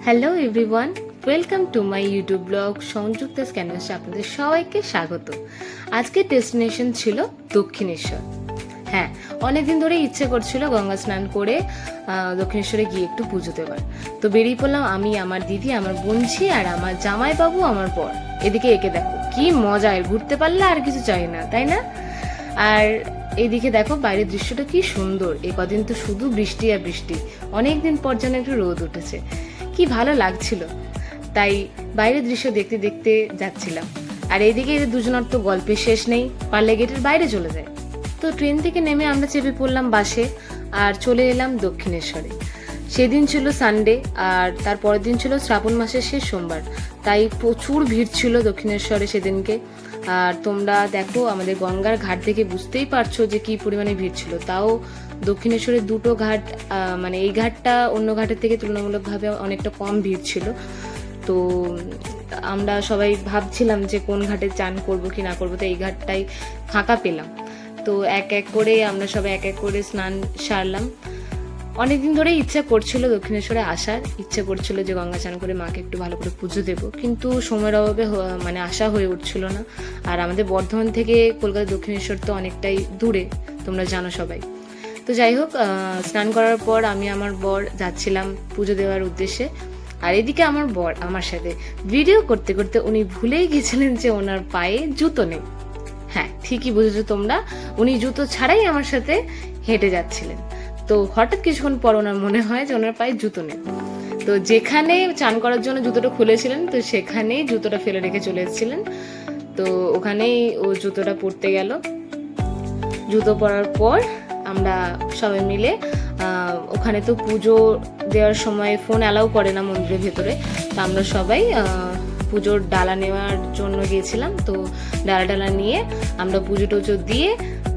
Hello everyone, welcome to my YouTube blog সংযুক্তাস ক্যানভাসে আপনাদের সবাইকে স্বাগত। আজকের ডেস্টিনেশন ছিল দক্ষিণেশ্বর। হ্যাঁ, অনেকদিন ধরে ইচ্ছে করছিল গঙ্গা স্নান করে দক্ষিণেশ্বরে গিয়ে একটু পুজো দেবার। তো বেরিয়ে পড়লাম আমি, আমার দিদি, আমার বোনঝি আর আমার জামাইবাবু, আমার বর। এদিকে একে দেখো কি মজা, ঘুরতে পারলে আর কিছু চাই না, তাই না? আর এইদিকে দেখো বাইরের দৃশ্যটা কি সুন্দর। এই কদিন তো শুধু বৃষ্টি আর বৃষ্টি, অনেকদিন পর যেন একটু রোদ উঠেছে, কি ভালো লাগছিল। তাই বাইরের দৃশ্য দেখতে দেখতে যাচ্ছিলাম। আর এইদিকে এদের দুজনের তো গল্পের শেষ নেই, পারলে গেটের বাইরে চলে যায়। তো ট্রেন থেকে নেমে আমরা চেপে পড়লাম বাসে আর চলে এলাম দক্ষিণেশ্বরে। সেদিন ছিল সানডে আর তার পরের দিন ছিল শ্রাবণ মাসের শেষ সোমবার, তাই প্রচুর ভিড় ছিল দক্ষিণেশ্বরে সেদিনকে। আর তোমরা দেখো আমাদের গঙ্গার ঘাট থেকে বুঝতেই পারছো যে কি পরিমাণে ভিড় ছিল। তাও দক্ষিণেশ্বরের দুটো ঘাট, মানে এই ঘাটটা অন্য ঘাটের থেকে তুলনামূলকভাবে অনেকটা কম ভিড় ছিল। তো আমরা সবাই ভাবছিলাম যে কোন ঘাটে চান করব কি না করবো, তো এই ঘাটটাই ফাঁকা পেলাম। তো এক এক করে আমরা সবাই এক এক করে স্নান সারলাম। অনেকদিন ধরেই ইচ্ছা করছিল দক্ষিণেশ্বরে আসার, ইচ্ছে করছিল যে গঙ্গা স্নান করে মাকে একটু ভালো করে পুজো দেবো, কিন্তু সময়ের অভাবে মানে আসা হয়ে উঠছিল না। আর আমাদের বর্ধমান থেকে কলকাতা দক্ষিণেশ্বর তো অনেকটাই দূরে, তোমরা জানো সবাই। তো যাই হোক, স্নান করার পর আমি আমার বর যাচ্ছিলাম পুজো দেওয়ার উদ্দেশ্যে। আর এদিকে আমার বর আমার সাথে ভিডিও করতে করতে উনি ভুলেই গেছিলেন যে ওনার পায়ে জুতো নেই। হ্যাঁ, ঠিকই বুঝেছো তোমরা, উনি জুতো ছাড়াই আমার সাথে হেঁটে যাচ্ছিলেন। তো হঠাৎ কিছুক্ষণ পর ওনার মনে হয় যে ওনার পায়ে জুতো নেই। তো যেখানে চান করার জন্য জুতোটা খুলেছিলেন, তো সেখানেই জুতোটা ফেলে রেখে চলে এসেছিলেন। তো ওখানেই ও জুতোটা পরতে গেল। জুতো পরার পর আমরা সবাই মিলে ওখানে তো পুজো দেওয়ার সময় ফোন অ্যালাউ করে না মন্দিরের ভেতরে, তো আমরা সবাই পুজোর ডালা নেওয়ার জন্য গিয়েছিলাম। তো ডালা নিয়ে আমরা পুজো টুজো দিয়ে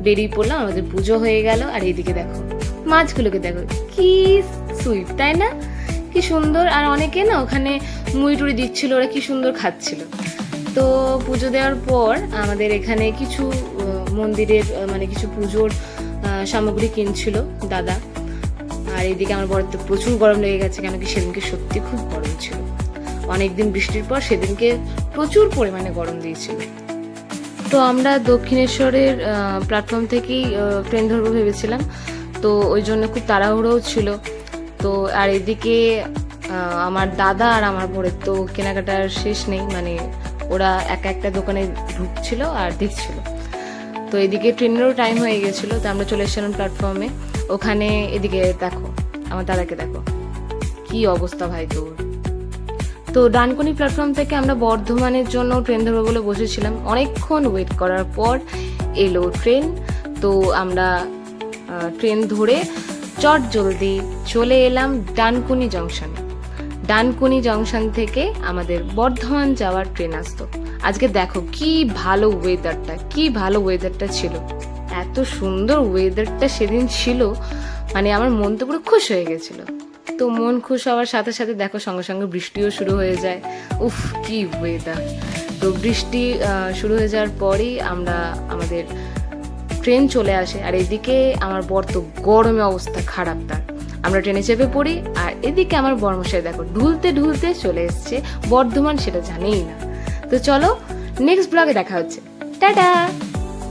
বেরিয়ে পড়লাম। আমাদের পুজো হয়ে গেল। আর এইদিকে দেখো মাছগুলোকে দেখো কি সুইট, তাই না? কি সুন্দর। আর অনেকে না ওখানে মুড়ি টুড়ি দিচ্ছিল, ওরা কি সুন্দর খাচ্ছিল। তো পুজো দেওয়ার পর আমাদের এখানে কিছু মন্দিরের মানে কিছু পুজোর সামগ্রী কিনছিল দাদা। আর এইদিকে আমার বড় তো প্রচুর গরম লেগে গেছে, কেন কি সেদিনকে সত্যি খুব গরম ছিল। অনেকদিন বৃষ্টির পর সেদিনকে প্রচুর পরিমাণে গরম দিয়েছিল। তো আমরা দক্ষিণেশ্বরের প্ল্যাটফর্ম থেকেই ট্রেন ধরবো ভেবেছিলাম, তো ওই জন্য খুব তাড়াহুড়োও ছিল। তো আর এদিকে আমার দাদা আর আমার বোনের তো কেনাকাটার শেষ নেই, মানে ওরা একটা দোকানে ঢুকছিল আর দেখছিল। তো এদিকে ট্রেনেরও টাইম হয়ে গেছিলো, তো আমরা চলে এসেছিলাম প্ল্যাটফর্মে। ওখানে এদিকে দেখো আমার দাদাকে দেখো কি অবস্থা ভাই তোর। তো ডানকুনি প্ল্যাটফর্ম থেকে আমরা বর্ধমানের জন্য ট্রেন ধরবো বলে বসেছিলাম। অনেকক্ষণ ওয়েট করার পর এলো ট্রেন। তো আমরা ট্রেন ধরে চট জলদি চলে এলাম ডানকুনি জংশনে। ডানকুনি জংশন থেকে আমাদের বর্ধমান যাওয়ার ট্রেন আসতো। আজকে দেখো কি ভালো ওয়েদারটা, কি ভালো ওয়েদারটা ছিল। এত সুন্দর ওয়েদারটা সেদিন ছিল, মানে আমার মন তো পুরো খুশ হয়ে গেছিল। তো মন খুশ হওয়ার সাথে সাথে দেখো সঙ্গে সঙ্গে বৃষ্টিও শুরু হয়ে যায়। উফ কি ওয়েদার। তো বৃষ্টি শুরু হয়ে যাওয়ার পরেই আমাদের ট্রেন চলে আসে। আর এদিকে আমার বর তো গরমে অবস্থা খারাপ তার। আমরা ট্রেনে চেপে পড়ি আর এদিকে আমার বর্মশাই দেখো ঢুলতে ঢুলতে চলে এসছে বর্ধমান, সেটা জানেই না। তো চলো নেক্সট ব্লগে দেখা হচ্ছে, টাটা।